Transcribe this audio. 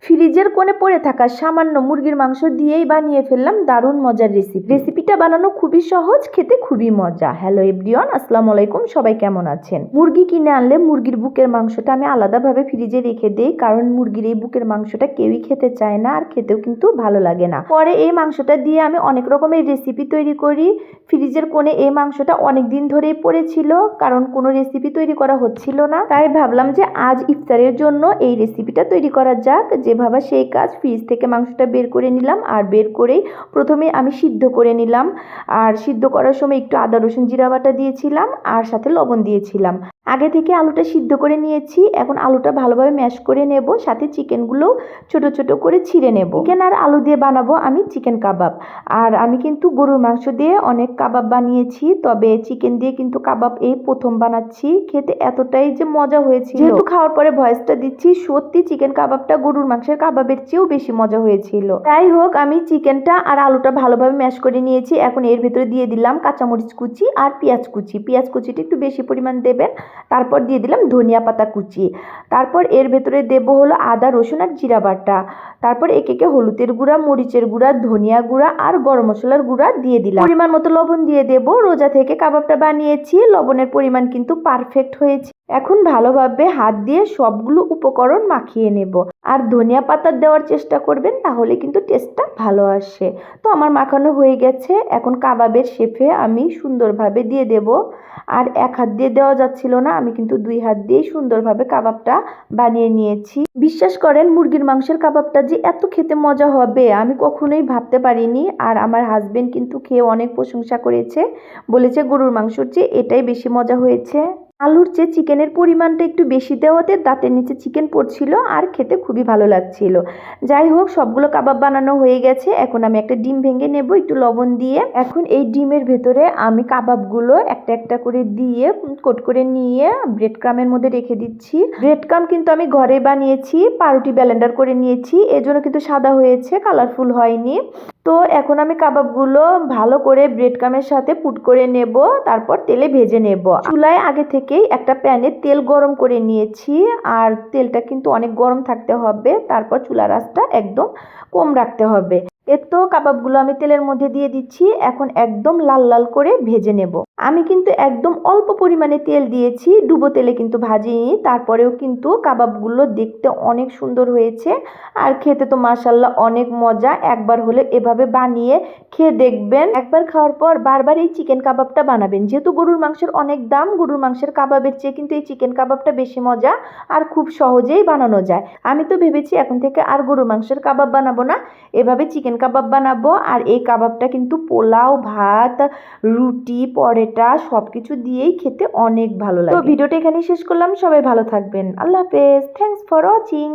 ফ্রিজের কোণে পড়ে থাকা সামান্য মুরগির মাংস দিয়েই বানিয়ে ফেললাম দারুণ মজার রেসিপিটা বানানো খুবই সহজ, খেতে খুবই মজা। হ্যালো এভরিওয়ান, আসসালামু আলাইকুম। সবাই কেমন আছেন? মুরগি কিনে আনলে মুরগির বুকের মাংসটা আমি আলাদাভাবে ফ্রিজে রেখে দেই, কারণ মুরগির এই বুকের মাংসটা কেউই খেতে চায় না, আর খেতেও কিন্তু ভালো লাগে না। পরে এই মাংসটা দিয়ে আমি অনেক রকমের রেসিপি তৈরি করি। ফ্রিজের কোণে এই মাংসটা অনেক দিন ধরেই পড়েছিল, কারণ কোনো রেসিপি তৈরি করা হচ্ছিল না। তাই ভাবলাম যে আজ ইফতারের জন্য এই রেসিপিটা তৈরি করা যাক। যেভাবে সেই কাজ, ফ্রিজ থেকে মাংসটা বের করে নিলাম, আর বের করেই প্রথমে আমি সিদ্ধ করে নিলাম। আর সিদ্ধ করার সময় একটু আদা রসুন জিরা বাটা দিয়েছিলাম, আর সাথে লবণ দিয়েছিলাম। আগে থেকে আলুটা সিদ্ধ করে নিয়েছি, এখন আলুটা ভালোভাবে ম্যাশ করে নেব, সাথে চিকেনগুলো ছোট ছোট করে ছিঁড়ে নেব। চিকেন আর আলু দিয়ে বানাবো আমি চিকেন কাবাব। আর আমি কিন্তু গরুর মাংস দিয়ে অনেক কাবাব বানিয়েছি, তবে চিকেন দিয়ে কিন্তু কাবাব এই প্রথম বানাচ্ছি। খেতে এতটাই যে মজা হয়েছিল, যেহেতু খাওয়ার পরে ভয়েসটা দিচ্ছি, সত্যি চিকেন কাবাবটা গরুর মাংসের কাবাবের চেয়েও বেশি মজা হয়েছিল। যাই হোক, আমি চিকেনটা আর আলুটা ভালোভাবে ম্যাশ করে নিয়েছি। এখন এর ভেতরে দিয়ে দিলাম কাঁচামরিচ কুচি আর পেঁয়াজ কুচি। পেঁয়াজ কুচিটা একটু বেশি পরিমাণ দেবেন। তারপর দিয়ে দিলাম ধনিয়া পাতা কুচি। তারপর এর ভেতরে দেবো হলো আদা রসুন আর জিরা বাটা। তারপর একে একে হলুদের গুঁড়া, মরিচের গুঁড়া, ধনিয়া গুঁড়া আর গরম মশলার গুঁড়া দিয়ে দিলাম। পরিমাণ মতো লবণ দিয়ে দেবো। রোজা থেকে কাবাবটা বানিয়েছি, লবণের পরিমাণ কিন্তু পারফেক্ট হয়েছে। এখন ভালোভাবে হাত দিয়ে সবগুলো উপকরণ মাখিয়ে নেব। আর ধনিয়া পাতা দেওয়ার চেষ্টা করবেন, তাহলে কিন্তু টেস্টটা ভালো আসে। তো আমার মাখানো হয়ে গেছে। এখন কাবাবের শেপে আমি সুন্দরভাবে দিয়ে দেব। আর এক হাত দিয়ে দেওয়া যাচ্ছিল না, আমি কিন্তু দুই হাত দিয়ে সুন্দরভাবে কাবাবটা বানিয়ে নিয়েছি। বিশ্বাস করেন, মুরগির মাংসের কাবাবটা যে এত খেতে মজা হবে আমি কখনোই ভাবতে পারিনি। আর আমার হাজবেন্ড কিন্তু খেয়ে অনেক প্রশংসা করেছে, বলেছে গরুর মাংসর চেয়ে এটাই বেশি মজা হয়েছে। আলুর চেয়ে চিকেনের পরিমাণটা একটু বেশি দেওয়াতে দাঁতের নিচে চিকেন পড়ছিল, আর খেতে খুবই ভালো লাগছিল। যাই হোক, সবগুলো কাবাব বানানো হয়ে গেছে। এখন আমি একটা ডিম ভেঙে নেব একটু লবণ দিয়ে। এখন এই ডিমের ভেতরে আমি কাবাবগুলো একটা একটা করে দিয়ে কোট করে নিয়ে ব্রেড ক্রামের মধ্যে রেখে দিচ্ছি। ব্রেড ক্রাম কিন্তু আমি ঘরে বানিয়েছি, পাউরুটি ব্লেন্ডার করে নিয়েছি, এজন্য কিন্তু সাদা হয়েছে, কালারফুল হয়নি। তো এখন আমি কাবাবগুলো ভালো করে ব্রেড ক্রামের সাথে পুট করে নেব, তারপর তেলে ভেজে নেব। চুলায় আগে থেকেই একটা প্যানে তেল গরম করে নিয়েছি, আর তেলটা কিন্তু অনেক গরম থাকতে হবে। তারপর চুলার আঁচটা একদম কম রাখতে হবে। তো কাবাবগুলো আমি তেলের মধ্যে দিয়ে দিচ্ছি। এখন একদম লাল লাল করে ভেজে নেব। আমি কিন্তু একদম অল্প পরিমাণে তেল দিয়েছি, ডুবো তেলে কিন্তু ভাজিনি। তারপরেও কিন্তু কাবাবগুলো দেখতে অনেক সুন্দর হয়েছে, আর খেতে তো মাশাআল্লাহ অনেক মজা। একবার হলে এভাবে বানিয়ে খেয়ে দেখবেন। একবার খাওয়ার পর বারবার এই চিকেন কাবাবটা বানাবেন। যেহেতু গরুর মাংসের অনেক দাম, গরুর মাংসের কাবাবের চেয়ে কিন্তু এই চিকেন কাবাবটা বেশি মজা, আর খুব সহজেই বানানো যায়। আমি তো ভেবেছি এখন থেকে আর গরুর মাংসের কাবাব বানাবো না, এভাবে চিকেন কাবাব বানাবো। আর এই কাবাবটা কিন্তু পোলাও, ভাত, রুটি, পরোটা সবকিছু দিয়েই খেতে অনেক ভালো লাগে। তো ভিডিওটা এখানেই শেষ করলাম। সবাই ভালো থাকবেন। আল্লাহ হাফেজ। Thanks for watching.